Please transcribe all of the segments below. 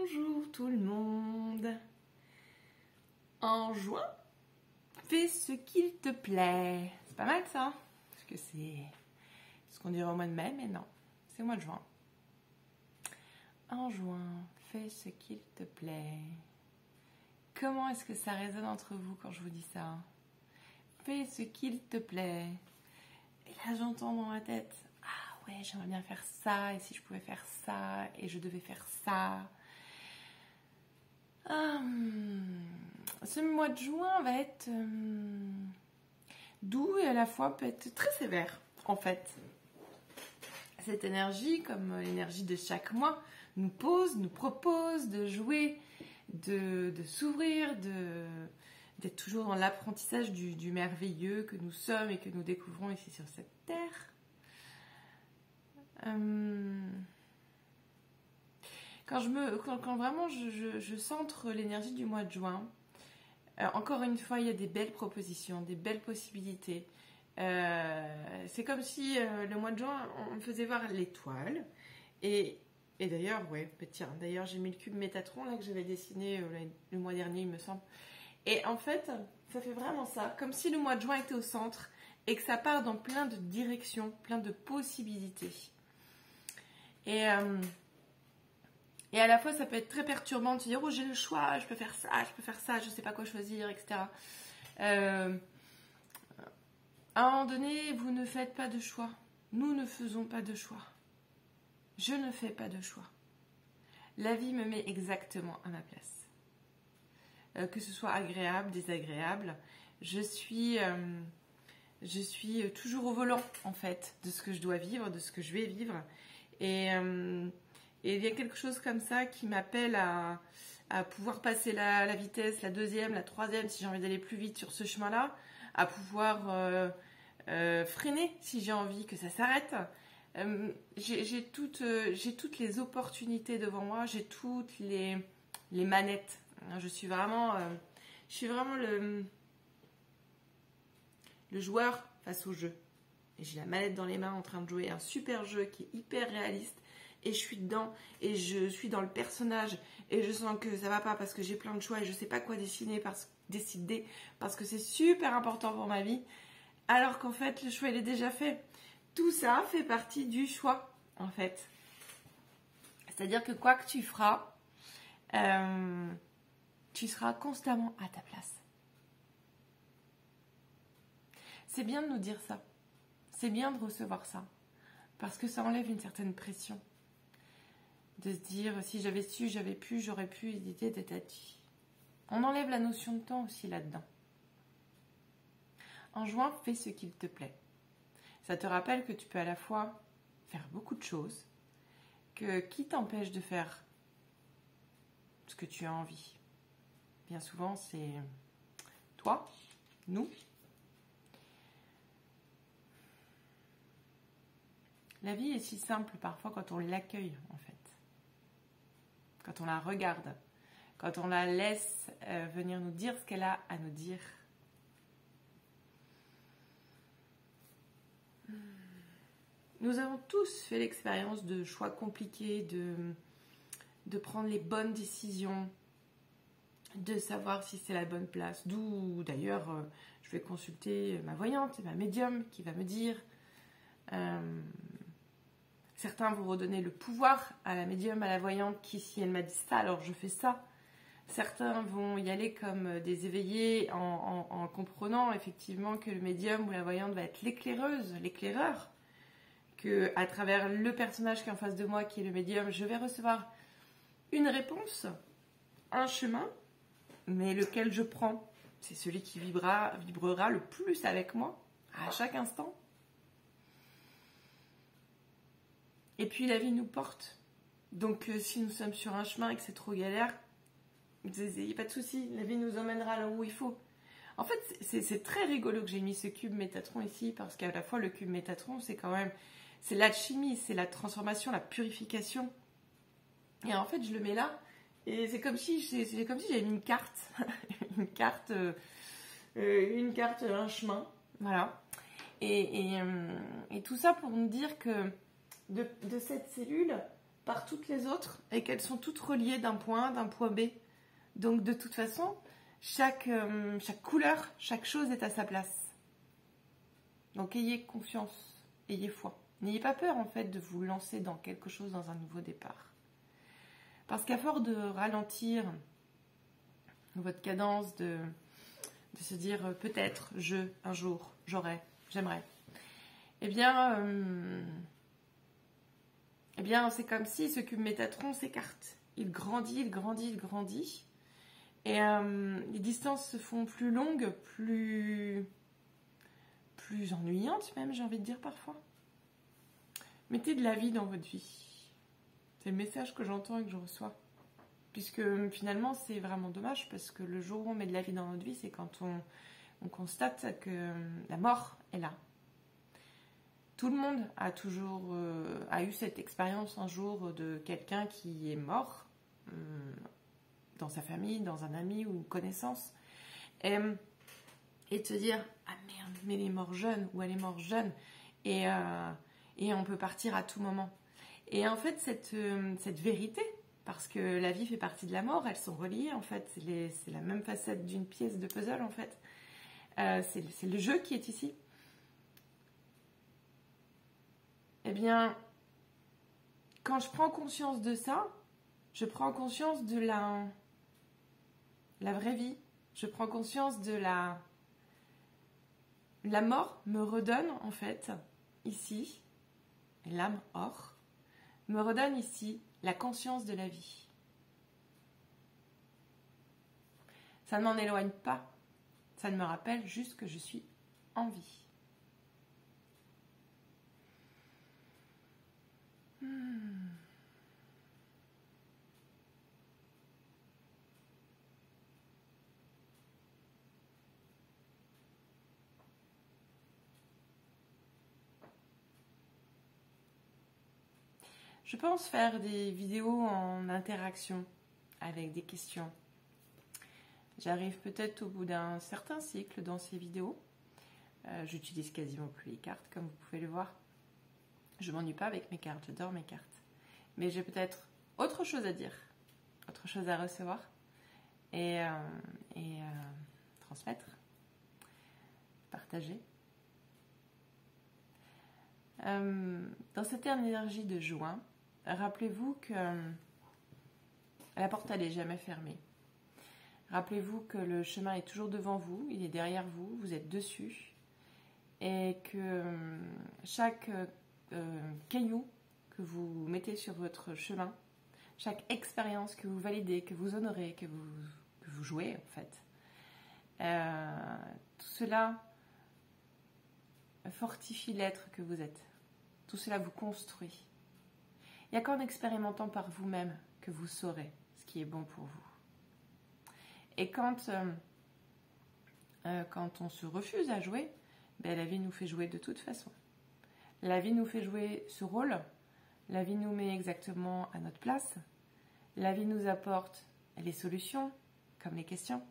Bonjour tout le monde. En juin, fais ce qu'il te plaît. C'est pas mal ça, parce que c'est ce qu'on dirait au mois de mai, mais non, c'est au mois de juin. En juin, fais ce qu'il te plaît. Comment est-ce que ça résonne entre vous quand je vous dis ça? Fais ce qu'il te plaît. Et là, j'entends dans ma tête, ah ouais, j'aimerais bien faire ça, et si je pouvais faire ça, et je devais faire ça. Ce mois de juin va être doux et à la fois peut être très sévère, en fait. Cette énergie, comme l'énergie de chaque mois, nous propose de jouer, de s'ouvrir, d'être toujours dans l'apprentissage du merveilleux que nous sommes et que nous découvrons ici sur cette terre. Quand vraiment je centre l'énergie du mois de juin, encore une fois, il y a des belles propositions, des belles possibilités. C'est comme si le mois de juin, on me faisait voir l'étoile. Et d'ailleurs, ouais, tiens, d'ailleurs, j'ai mis le cube Métatron là que j'avais dessiné le mois dernier, il me semble. Et en fait, ça fait vraiment ça, comme si le mois de juin était au centre et que ça part dans plein de directions, plein de possibilités. Et à la fois, ça peut être très perturbant de se dire « Oh, j'ai le choix, je peux faire ça, je ne sais pas quoi choisir, etc. » À un moment donné, vous ne faites pas de choix. Nous ne faisons pas de choix. Je ne fais pas de choix. La vie me met exactement à ma place. Que ce soit agréable, désagréable, je suis toujours au volant, en fait, de ce que je dois vivre, de ce que je vais vivre. Et il y a quelque chose comme ça qui m'appelle à pouvoir passer la vitesse, la deuxième, la troisième, si j'ai envie d'aller plus vite sur ce chemin-là, à pouvoir freiner si j'ai envie que ça s'arrête. J'ai toutes les opportunités devant moi, j'ai toutes les manettes. Je suis vraiment le joueur face au jeu. Et j'ai la manette dans les mains en train de jouer un super jeu qui est hyper réaliste. Et je suis dedans, et je suis dans le personnage, et je sens que ça va pas parce que j'ai plein de choix et je sais pas quoi décider parce que c'est super important pour ma vie, alors qu'en fait le choix il est déjà fait. Tout ça fait partie du choix, en fait. C'est-à-dire que quoi que tu feras, tu seras constamment à ta place. C'est bien de nous dire ça. C'est bien de recevoir ça. Parce que ça enlève une certaine pression. De se dire, si j'avais su, j'avais pu, j'aurais pu, éviter tatati. On enlève la notion de temps aussi là-dedans. En juin, fais ce qu'il te plaît. Ça te rappelle que tu peux à la fois faire beaucoup de choses, que qui t'empêche de faire ce que tu as envie? Bien souvent, c'est toi, nous. La vie est si simple parfois quand on l'accueille, en fait. Quand on la regarde, quand on la laisse venir nous dire ce qu'elle a à nous dire. Nous avons tous fait l'expérience de choix compliqués, de prendre les bonnes décisions, de savoir si c'est la bonne place. D'où d'ailleurs, je vais consulter ma voyante, ma médium qui va me dire... Certains vont redonner le pouvoir à la médium, à la voyante, qui, si elle m'a dit ça, alors je fais ça. Certains vont y aller comme des éveillés en comprenant effectivement que le médium ou la voyante va être l'éclaireuse, l'éclaireur. Que à travers le personnage qui est en face de moi, qui est le médium, je vais recevoir une réponse, un chemin, mais lequel je prends. C'est celui qui vibrera le plus avec moi, à chaque instant. Et puis la vie nous porte. Donc si nous sommes sur un chemin et que c'est trop galère, il n'y a pas de souci, la vie nous emmènera là où il faut. En fait, c'est très rigolo que j'ai mis ce cube Métatron ici, parce qu'à la fois le cube Métatron, c'est quand même, c'est l'alchimie, c'est la transformation, la purification. Et en fait, je le mets là, et c'est comme si j'avais mis une carte, une carte, un chemin, voilà. Et tout ça pour nous dire que de cette cellule, par toutes les autres et qu'elles sont toutes reliées d'un point A, d'un point B. Donc de toute façon, chaque couleur, chaque chose est à sa place. Donc ayez confiance, ayez foi. N'ayez pas peur en fait de vous lancer dans quelque chose, dans un nouveau départ. Parce qu'à force de ralentir votre cadence, de se dire peut-être, un jour, j'aurai, j'aimerais, eh bien c'est comme si ce cube Métatron s'écarte. Il grandit, il grandit, il grandit. Et les distances se font plus longues, plus ennuyantes même, j'ai envie de dire parfois. Mettez de la vie dans votre vie. C'est le message que j'entends et que je reçois. Puisque finalement, c'est vraiment dommage parce que le jour où on met de la vie dans notre vie, c'est quand on constate que la mort est là. Tout le monde a toujours eu cette expérience un jour de quelqu'un qui est mort dans sa famille, dans un ami ou une connaissance. Et de se dire « Ah merde, mais elle est morte jeune » ou « Elle est morte jeune » et on peut partir à tout moment. Et en fait, cette vérité, parce que la vie fait partie de la mort, elles sont reliées en fait, c'est la même facette d'une pièce de puzzle en fait. C'est le jeu qui est ici. Eh bien, quand je prends conscience de ça, je prends conscience de la vraie vie. Je prends conscience de la mort me redonne en fait ici, l'âme or, me redonne ici la conscience de la vie. Ça ne m'en éloigne pas, ça ne me rappelle juste que je suis en vie. Je pense faire des vidéos en interaction avec des questions. J'arrive peut-être au bout d'un certain cycle dans ces vidéos. J'utilise quasiment plus les cartes, comme vous pouvez le voir. Je ne m'ennuie pas avec mes cartes, j'adore mes cartes. Mais j'ai peut-être autre chose à dire, autre chose à recevoir et transmettre, partager. Dans cette énergie de juin, rappelez-vous que la porte elle n'est jamais fermée. Rappelez-vous que le chemin est toujours devant vous, il est derrière vous, vous êtes dessus. Et que chaque caillou que vous mettez sur votre chemin, chaque expérience que vous validez, que vous honorez, que vous jouez en fait, tout cela fortifie l'être que vous êtes. Tout cela vous construit. Il n'y a qu'en expérimentant par vous-même que vous saurez ce qui est bon pour vous. Et quand on se refuse à jouer, ben, la vie nous fait jouer de toute façon. La vie nous fait jouer ce rôle. La vie nous met exactement à notre place. La vie nous apporte les solutions, comme les questions.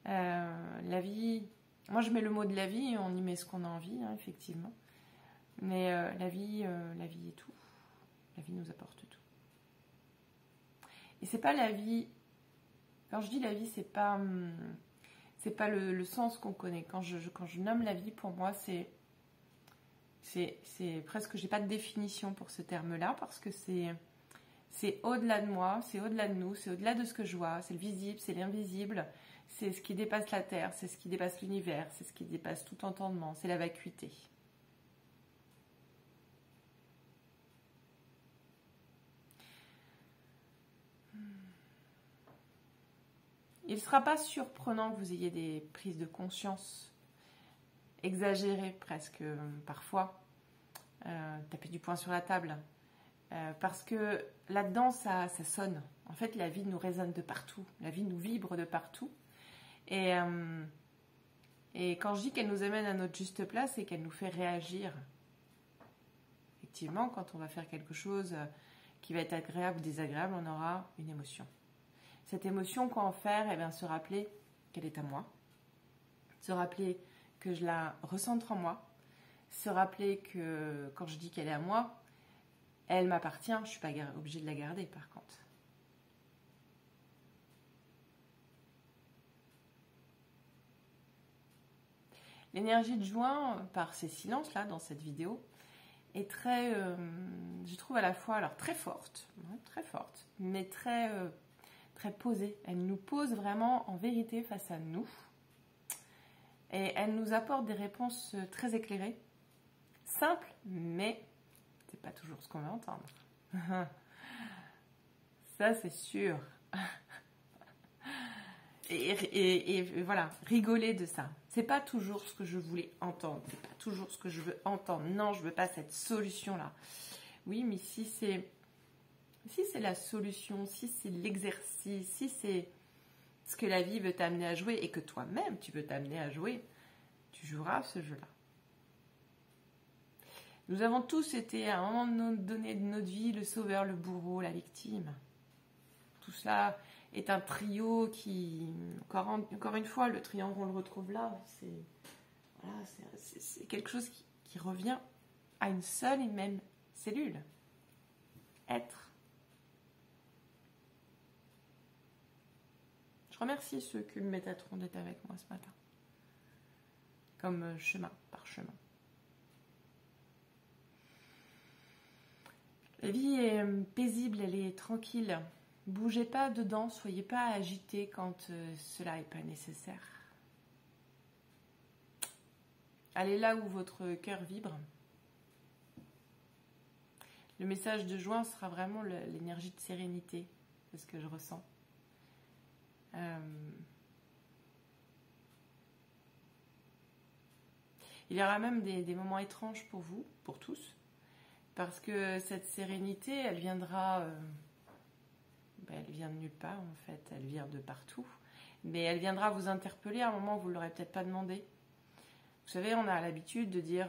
La vie... Moi, je mets le mot de la vie, on y met ce qu'on a envie, hein, effectivement. Mais la vie est tout. La vie nous apporte tout. Et c'est pas la vie... Quand je dis la vie, c'est pas le sens qu'on connaît. Quand je nomme la vie, pour moi, c'est presque... J'ai pas de définition pour ce terme-là, parce que c'est au-delà de moi, c'est au-delà de nous, c'est au-delà de ce que je vois, c'est le visible, c'est l'invisible, c'est ce qui dépasse la Terre, c'est ce qui dépasse l'univers, c'est ce qui dépasse tout entendement, c'est la vacuité. Il ne sera pas surprenant que vous ayez des prises de conscience exagérées presque parfois, taper du poing sur la table, parce que là-dedans ça sonne. En fait, la vie nous résonne de partout, la vie nous vibre de partout. Et quand je dis qu'elle nous amène à notre juste place, c'est qu'elle nous fait réagir. Effectivement, quand on va faire quelque chose qui va être agréable ou désagréable, on aura une émotion. Cette émotion, quoi en faire? Eh bien, se rappeler qu'elle est à moi, se rappeler que je la recentre en moi, se rappeler que quand je dis qu'elle est à moi, Elle m'appartient, je ne suis pas obligée de la garder par contre. L'énergie de juin, par ces silences-là, dans cette vidéo, est très, je trouve à la fois, alors très forte, mais très posée. Elle nous pose vraiment en vérité face à nous. Et elle nous apporte des réponses très éclairées, simples, mais c'est pas toujours ce qu'on va entendre. Ça, c'est sûr. Et voilà, rigoler de ça. C'est pas toujours ce que je voulais entendre. C'est pas toujours ce que je veux entendre. Non, je veux pas cette solution-là. Oui, mais si c'est la solution, si c'est l'exercice, si c'est ce que la vie veut t'amener à jouer et que toi-même tu veux t'amener à jouer, tu joueras ce jeu-là. Nous avons tous été à un moment donné de notre vie le sauveur, le bourreau, la victime. Tout cela est un trio qui, encore une fois, le triangle, on le retrouve là, c'est quelque chose qui revient à une seule et même cellule. Être. Je remercie ceux qui me mettent à tronc d'être avec moi ce matin. Comme chemin par chemin. La vie est paisible, elle est tranquille. Bougez pas dedans, soyez pas agités quand cela n'est pas nécessaire. Allez là où votre cœur vibre. Le message de juin sera vraiment l'énergie de sérénité, c'est ce que je ressens. Il y aura même des moments étranges pour vous, pour tous, parce que cette sérénité, elle viendra... elle vient de nulle part en fait, elle vient de partout. Mais elle viendra vous interpeller à un moment où vous ne l'aurez peut-être pas demandé. Vous savez, on a l'habitude de dire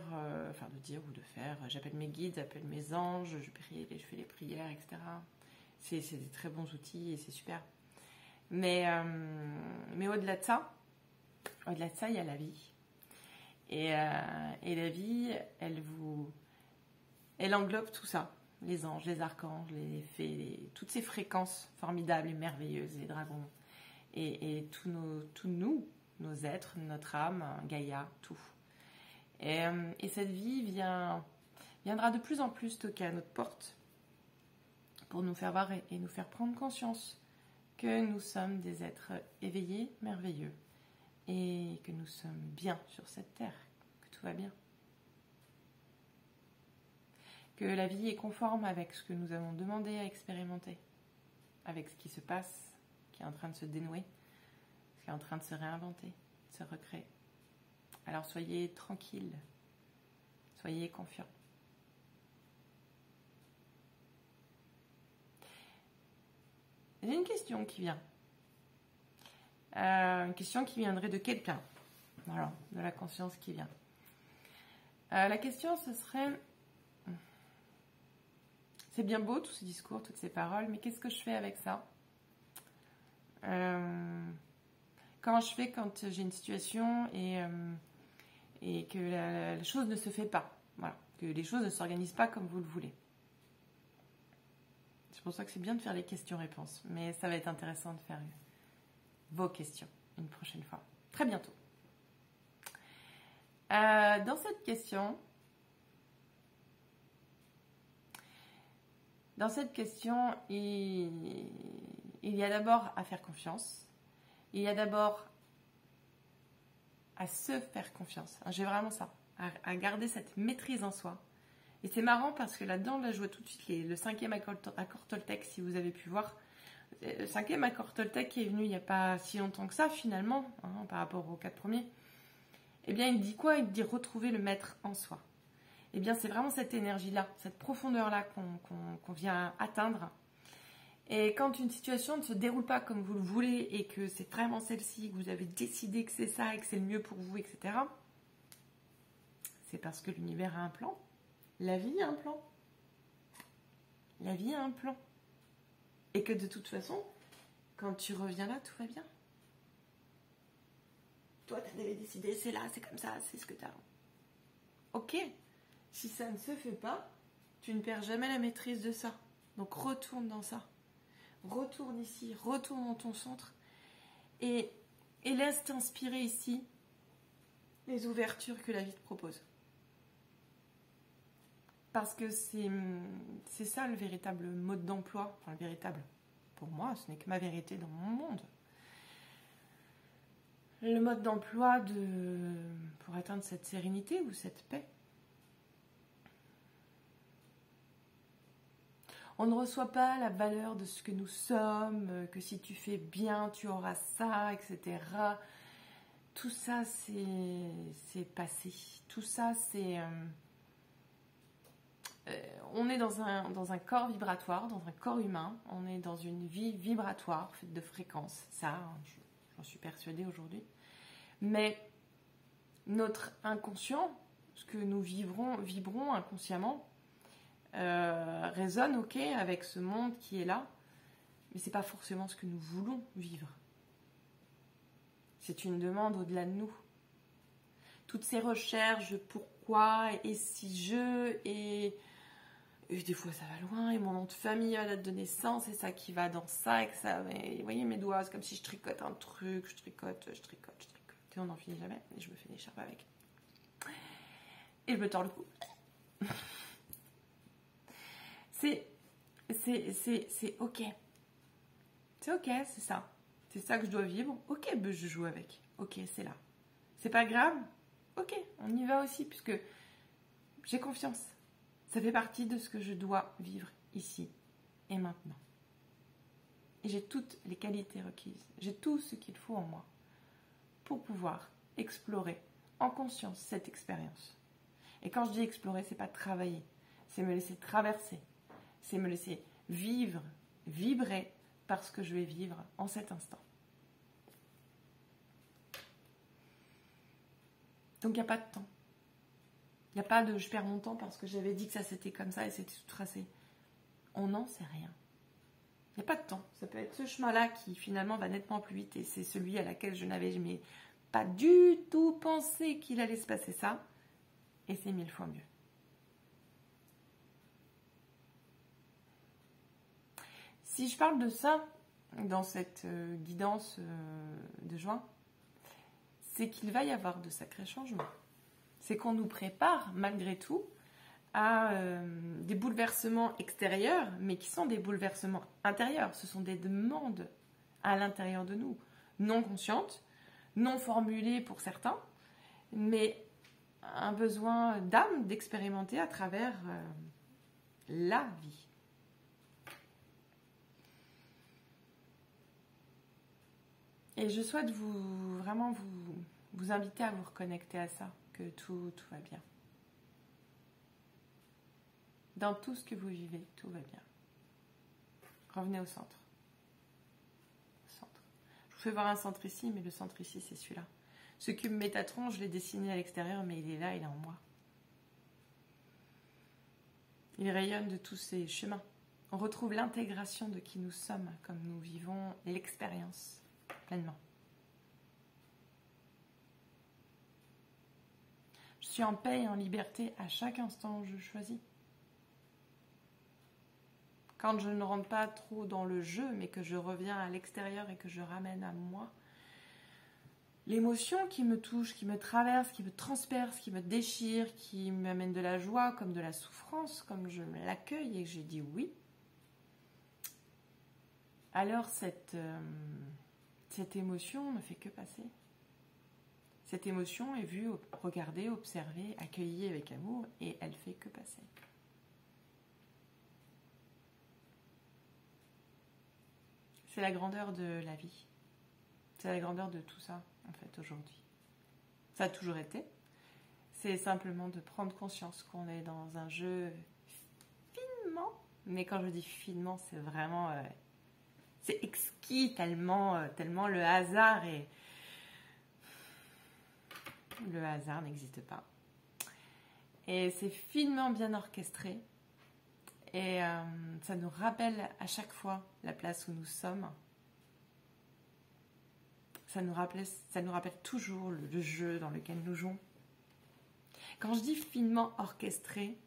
ou de faire, j'appelle mes guides, j'appelle mes anges, je fais les prières, etc. C'est des très bons outils et c'est super. Mais au-delà de ça, il y a la vie. Et la vie, elle englobe tout ça. Les anges, les archanges, les fées, toutes ces fréquences formidables et merveilleuses, les dragons, et tous nous, nos êtres, notre âme, Gaïa, tout. Et cette vie viendra de plus en plus toquer à notre porte pour nous faire voir et nous faire prendre conscience que nous sommes des êtres éveillés, merveilleux, et que nous sommes bien sur cette terre, que tout va bien. Que la vie est conforme avec ce que nous avons demandé à expérimenter, avec ce qui se passe, qui est en train de se dénouer, qui est en train de se réinventer, de se recréer. Alors soyez tranquilles, soyez confiants. J'ai une question qui vient. Une question qui viendrait de quelqu'un. Voilà, de la conscience qui vient. La question, ce serait... C'est bien beau, tous ces discours, toutes ces paroles, mais qu'est-ce que je fais avec ça ? Comment je fais quand j'ai une situation et que la chose ne se fait pas ? Voilà, que les choses ne s'organisent pas comme vous le voulez. C'est pour ça que c'est bien de faire les questions-réponses, mais ça va être intéressant de faire vos questions une prochaine fois. Très bientôt. Dans cette question, il y a d'abord à faire confiance. Il y a d'abord à se faire confiance. J'ai vraiment ça, à garder cette maîtrise en soi. Et c'est marrant parce que là-dedans, je vois tout de suite le 5e accord Toltec, si vous avez pu voir. Le 5e accord Toltec qui est venu il n'y a pas si longtemps que ça, finalement, par rapport aux 4 premiers. Eh bien, il dit quoi ? Il dit retrouver le maître en soi. Eh bien, c'est vraiment cette énergie-là, cette profondeur-là qu'on vient atteindre. Et quand une situation ne se déroule pas comme vous le voulez et que c'est vraiment celle-ci, que vous avez décidé que c'est ça et que c'est le mieux pour vous, etc., c'est parce que l'univers a un plan. La vie a un plan. La vie a un plan. Et que de toute façon, quand tu reviens là, tout va bien. Toi, tu avais décidé, c'est là, c'est comme ça, c'est ce que tu as. Ok. Si ça ne se fait pas, Tu ne perds jamais la maîtrise de ça. Donc retourne dans ça. Retourne ici, retourne dans ton centre et laisse t'inspirer ici les ouvertures que la vie te propose. Parce que c'est ça le véritable mode d'emploi. Enfin, le véritable, pour moi, ce n'est que ma vérité dans mon monde. Le mode d'emploi pour atteindre cette sérénité ou cette paix. On ne reçoit pas la valeur de ce que nous sommes, que si tu fais bien, tu auras ça, etc. Tout ça, c'est passé. Tout ça, c'est... on est dans un corps vibratoire, dans un corps humain. On est dans une vie vibratoire, faite de fréquences. Ça, j'en suis persuadée aujourd'hui. Mais notre inconscient, ce que nous vibrons inconsciemment, résonne ok avec ce monde qui est là, mais c'est pas forcément ce que nous voulons vivre. C'est une demande au-delà de nous. Toutes ces recherches, pourquoi, et si je, et des fois ça va loin, et mon nom de famille, la date de naissance, et ça qui va dans ça, et que ça, et vous voyez mes doigts, c'est comme si je tricote un truc, je tricote, et on n'en finit jamais, et je me fais une écharpe avec. Et je me tords le cou. C'est ok. C'est ok, c'est ça. C'est ça que je dois vivre. Ok, ben je joue avec. Ok, c'est là. C'est pas grave. Ok, on y va aussi, puisque j'ai confiance. Ça fait partie de ce que je dois vivre ici et maintenant. Et j'ai toutes les qualités requises. J'ai tout ce qu'il faut en moi pour pouvoir explorer en conscience cette expérience. Et quand je dis explorer, c'est pas travailler. C'est me laisser traverser. C'est me laisser vivre, vibrer par ce que je vais vivre en cet instant. Donc il n'y a pas de temps. Il n'y a pas de je perds mon temps parce que j'avais dit que ça c'était comme ça et c'était tout tracé. On n'en sait rien. Il n'y a pas de temps. Ça peut être ce chemin-là qui finalement va nettement plus vite et c'est celui à laquelle je n'avais pas du tout pensé qu'il allait se passer ça. Et c'est 1000 fois mieux. Si je parle de ça dans cette guidance de juin, c'est qu'il va y avoir de sacrés changements. C'est qu'on nous prépare malgré tout à des bouleversements extérieurs, mais qui sont des bouleversements intérieurs. Ce sont des demandes à l'intérieur de nous, non conscientes, non formulées pour certains, mais un besoin d'âme d'expérimenter à travers la vie. Et je souhaite vraiment vous inviter à vous reconnecter à ça, que tout va bien. Dans tout ce que vous vivez, tout va bien. Revenez au centre. Je vous fais voir un centre ici, mais le centre ici, c'est celui-là. Ce cube Métatron, je l'ai dessiné à l'extérieur, mais il est là, il est en moi. Il rayonne de tous ces chemins. On retrouve l'intégration de qui nous sommes, comme nous vivons l'expérience pleinement. Je suis en paix et en liberté à chaque instant où je choisis. Quand je ne rentre pas trop dans le jeu, mais que je reviens à l'extérieur et que je ramène à moi l'émotion qui me touche, qui me traverse, qui me transperce, qui me déchire, qui m'amène de la joie comme de la souffrance, comme je l'accueille et que j'ai dit oui, alors cette émotion ne fait que passer. Cette émotion est vue, regardée, observée, accueillie avec amour et elle fait que passer. C'est la grandeur de la vie. C'est la grandeur de tout ça, en fait, aujourd'hui. Ça a toujours été. C'est simplement de prendre conscience qu'on est dans un jeu finement. Mais quand je dis finement, c'est vraiment... c'est exquis, tellement le hasard est... Le hasard n'existe pas. Et c'est finement bien orchestré. Et ça nous rappelle à chaque fois la place où nous sommes. Ça nous rappelle toujours le jeu dans lequel nous jouons. Quand je dis finement orchestré,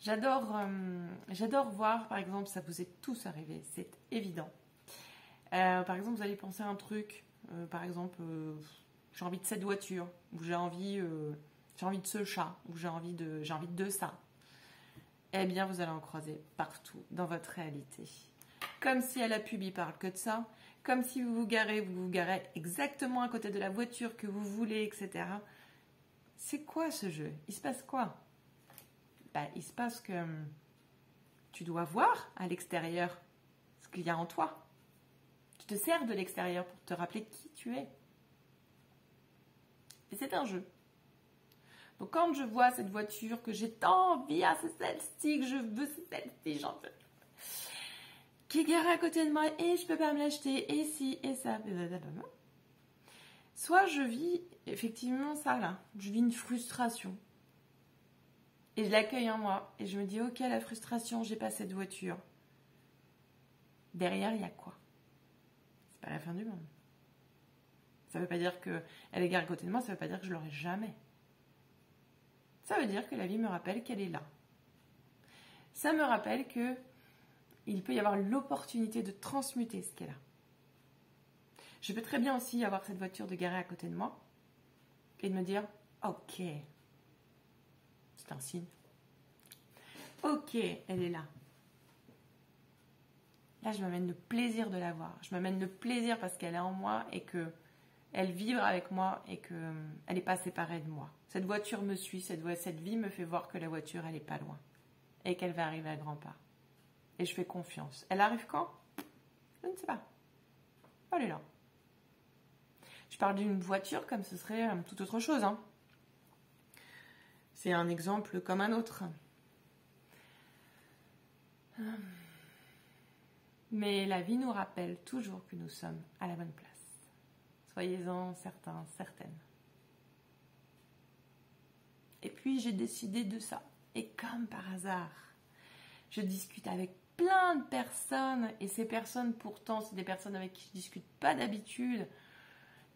J'adore voir, par exemple, ça vous est tous arrivé, c'est évident. Par exemple, vous allez penser à un truc, par exemple, j'ai envie de cette voiture, ou j'ai envie de ce chat, ou j'ai envie de ça. Eh bien, vous allez en croiser partout dans votre réalité. Comme si à la pub, il parle que de ça. Comme si vous vous garez exactement à côté de la voiture que vous voulez, etc. C'est quoi ce jeu? Il se passe quoi? Il se passe que tu dois voir à l'extérieur ce qu'il y a en toi. Tu te sers de l'extérieur pour te rappeler qui tu es. Et c'est un jeu. Donc quand je vois cette voiture que j'ai tant envie, c'est celle-ci que je veux, c'est celle-ci, j'en veux, qui est garée à côté de moi et je peux pas me l'acheter, et si, et ça, soit je vis effectivement ça là, je vis une frustration. Et je l'accueille en moi et je me dis, ok, la frustration, j'ai pas cette voiture. Derrière, il y a quoi? C'est pas la fin du monde. Ça veut pas dire qu'elle est garée à côté de moi, ça veut pas dire que je l'aurai jamais. Ça veut dire que la vie me rappelle qu'elle est là. Ça me rappelle que il peut y avoir l'opportunité de transmuter ce qu'elle a. Je peux très bien aussi avoir cette voiture de garée à côté de moi et de me dire, ok, c'est un signe. Ok, elle est là. Là, je m'amène le plaisir de la voir. Je m'amène le plaisir parce qu'elle est en moi et qu'elle vibre avec moi et qu'elle n'est pas séparée de moi. Cette voiture me suit, cette vie me fait voir que la voiture, elle n'est pas loin et qu'elle va arriver à grands pas. Et je fais confiance. Elle arrive quand? Je ne sais pas. Elle est là. Je parle d'une voiture comme ce serait toute autre chose. Hein. C'est un exemple comme un autre. Mais la vie nous rappelle toujours que nous sommes à la bonne place. Soyez-en certains, certaines. Et puis j'ai décidé de ça. Et comme par hasard, je discute avec plein de personnes. Et ces personnes, pourtant, c'est des personnes avec qui je ne discute pas d'habitude.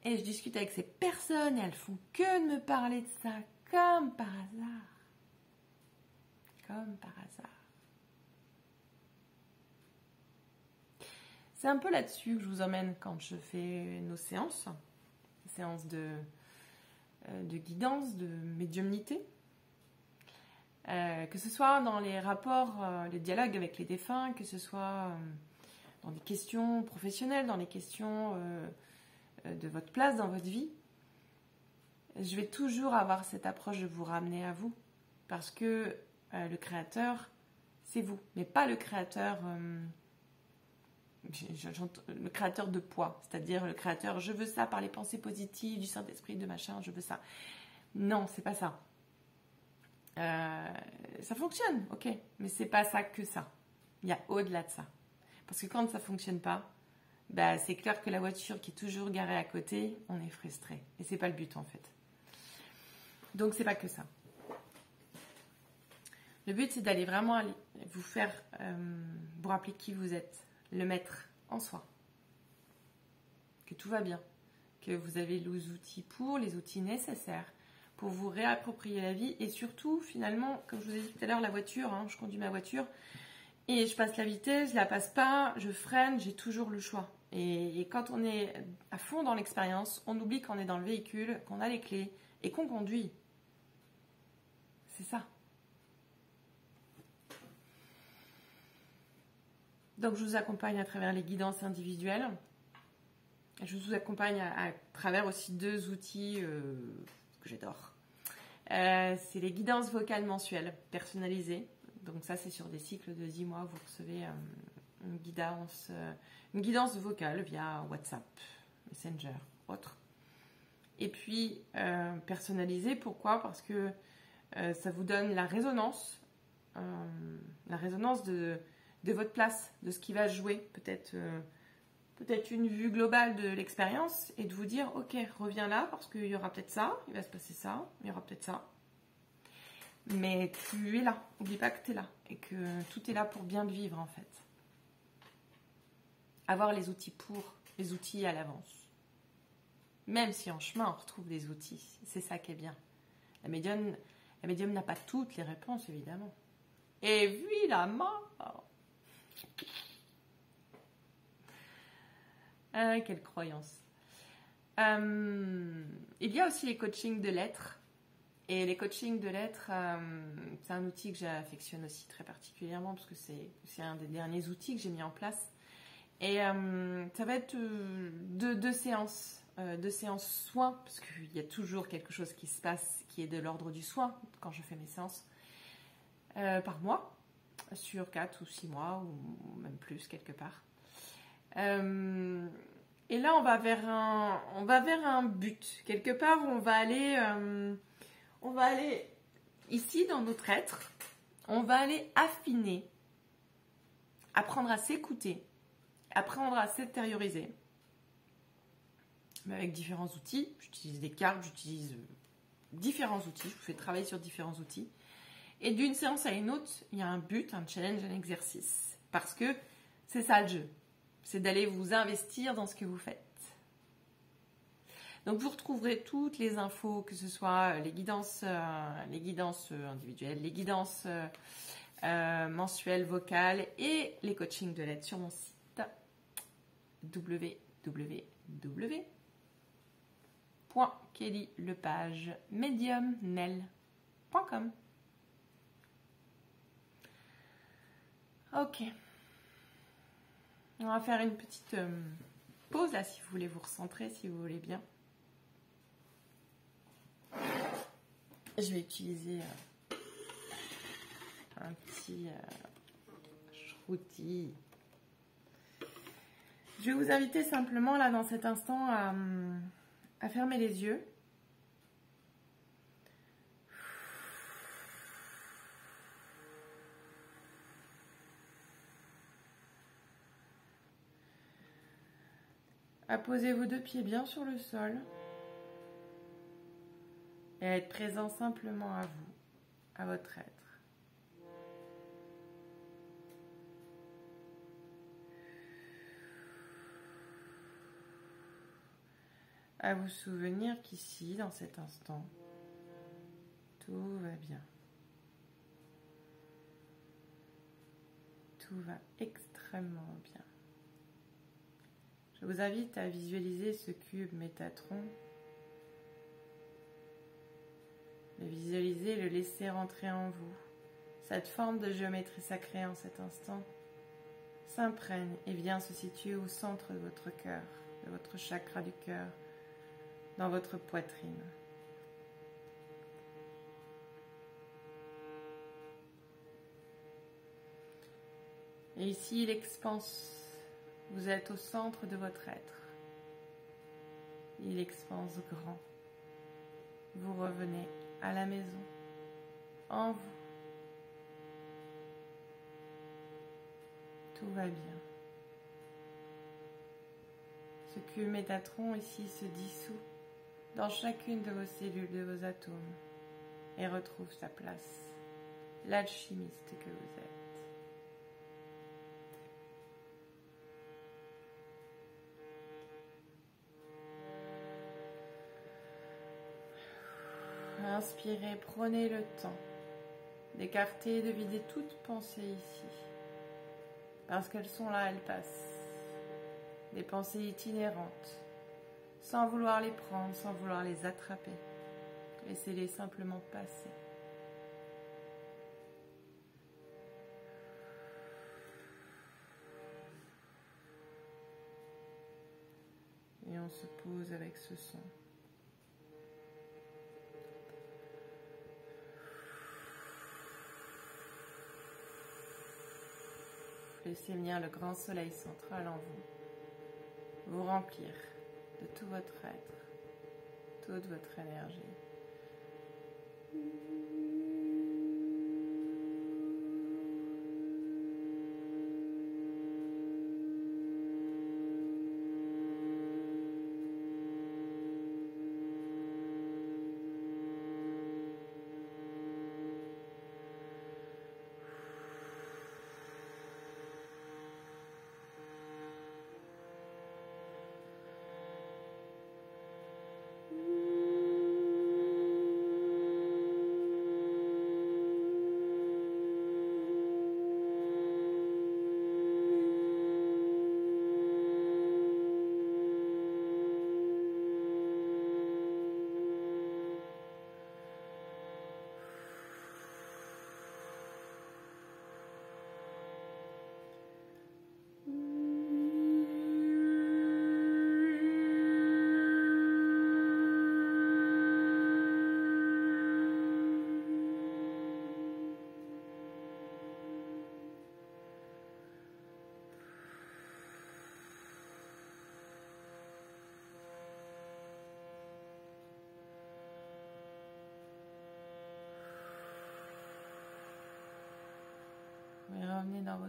Et je discute avec ces personnes et elles font que de me parler de ça. Comme par hasard. Comme par hasard. C'est un peu là-dessus que je vous emmène quand je fais nos séances. Séances de guidance, de médiumnité. Que ce soit dans les rapports, les dialogues avec les défunts, que ce soit dans des questions professionnelles, dans les questions de votre place dans votre vie. Je vais toujours avoir cette approche de vous ramener à vous. Parce que le créateur, c'est vous. Mais pas le créateur... le créateur de poids, c'est-à-dire le créateur, je veux ça par les pensées positives du Saint-Esprit, de machin, je veux ça. Non, c'est pas ça. Ça fonctionne, ok, mais c'est pas ça que ça. Il y a au-delà de ça. Parce que quand ça fonctionne pas, c'est clair que la voiture qui est toujours garée à côté, on est frustré. Et c'est pas le but en fait. Donc c'est pas que ça. Le but c'est d'aller vraiment vous faire, vous rappeler qui vous êtes. Le mettre en soi. Que tout va bien. Que vous avez les outils nécessaires pour vous réapproprier la vie. Et surtout, finalement, comme je vous ai dit tout à l'heure, la voiture, je conduis ma voiture et je passe la vitesse, je la passe pas, je freine, j'ai toujours le choix. Et quand on est à fond dans l'expérience, on oublie qu'on est dans le véhicule, qu'on a les clés et qu'on conduit. C'est ça. Donc, je vous accompagne à travers les guidances individuelles. Je vous accompagne à travers aussi 2 outils que j'adore. C'est les guidances vocales mensuelles personnalisées. Donc ça, c'est sur des cycles de 10 mois. Vous recevez une guidance vocale via WhatsApp, Messenger, autre. Et puis, personnalisée, pourquoi? Parce que ça vous donne la résonance de votre place, de ce qui va jouer, peut-être une vue globale de l'expérience et de vous dire, ok, reviens là parce qu'il y aura peut-être ça, il va se passer ça, il y aura peut-être ça. Mais tu es là, n'oublie pas que tu es là et que tout est là pour bien le vivre en fait. Avoir les outils à l'avance. Même si en chemin on retrouve des outils, c'est ça qui est bien. La médium n'a pas toutes les réponses évidemment. Évidemment. Ah, quelle croyance. Il y a aussi les coachings de lettres. Et les coachings de lettres, c'est un outil que j'affectionne aussi très particulièrement parce que c'est un des derniers outils que j'ai mis en place. Et ça va être deux séances soins, parce qu'il y a toujours quelque chose qui se passe qui est de l'ordre du soin quand je fais mes séances, par mois, sur 4 ou 6 mois, ou même plus quelque part. Et là, on va vers un but. Quelque part, on va aller ici dans notre être, on va aller affiner, apprendre à s'écouter, apprendre à s'intérioriser. Mais avec différents outils, j'utilise des cartes, j'utilise différents outils, je vous fais travailler sur différents outils. Et d'une séance à une autre, il y a un but, un challenge, un exercice. Parce que c'est ça le jeu. C'est d'aller vous investir dans ce que vous faites. Donc vous retrouverez toutes les infos, que ce soit les guidances individuelles, les guidances mensuelles, vocales et les coachings de l'aide sur mon site www.kellylepage-mediumnel.com. Ok. On va faire une petite pause là si vous voulez vous recentrer, si vous voulez bien. Je vais utiliser un petit shruti. Je vais vous inviter simplement là dans cet instant à fermer les yeux. À poser vos deux pieds bien sur le sol. Et à être présent simplement à vous, à votre être. À vous souvenir qu'ici, dans cet instant, tout va bien. Tout va extrêmement bien. Je vous invite à visualiser ce cube Métatron. Le visualiser, le laisser rentrer en vous. Cette forme de géométrie sacrée en cet instant s'imprègne et vient se situer au centre de votre cœur, de votre chakra du cœur, dans votre poitrine. Et ici, il expanse. Vous êtes au centre de votre être. Il expanse grand. Vous revenez à la maison, en vous. Tout va bien. Ce cube Métatron ici se dissout dans chacune de vos cellules, de vos atomes, et retrouve sa place, l'alchimiste que vous êtes. Inspirez, prenez le temps d'écarter et de vider toute pensée ici. Parce qu'elles sont là, elles passent. Des pensées itinérantes, sans vouloir les prendre, sans vouloir les attraper. Laissez-les simplement passer. Et on se pose avec ce son. Laissez venir le grand soleil central en vous remplir de tout votre être, toute votre énergie.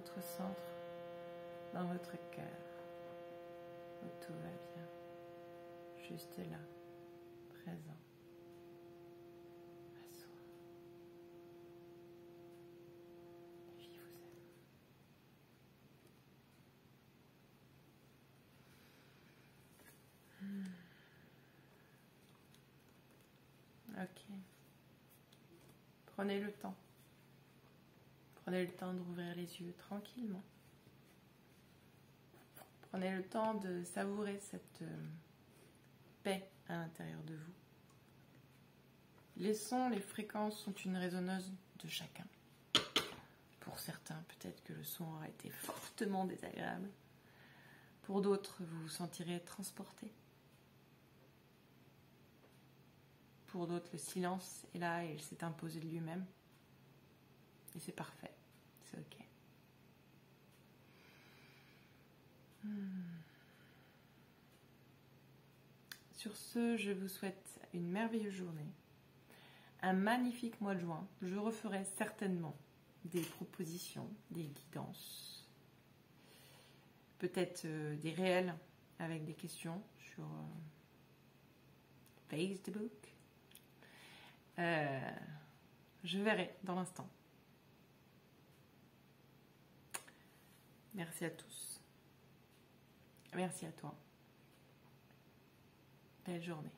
votre centre, dans votre cœur, où tout va bien, juste là, présent, à soi. La vie vous aime. Ok. Prenez le temps. Prenez le temps d'ouvrir les yeux tranquillement. Prenez le temps de savourer cette paix à l'intérieur de vous. Les sons, les fréquences sont une résonance de chacun. Pour certains, peut-être que le son aura été fortement désagréable. Pour d'autres, vous vous sentirez transporté. Pour d'autres, le silence est là et il s'est imposé de lui-même. Et c'est parfait, c'est ok. Sur ce, je vous souhaite une merveilleuse journée, un magnifique mois de juin. Je referai certainement des propositions, des guidances, peut-être des réels avec des questions sur Facebook. Je verrai dans l'instant. Merci à tous. Merci à toi. Belle journée.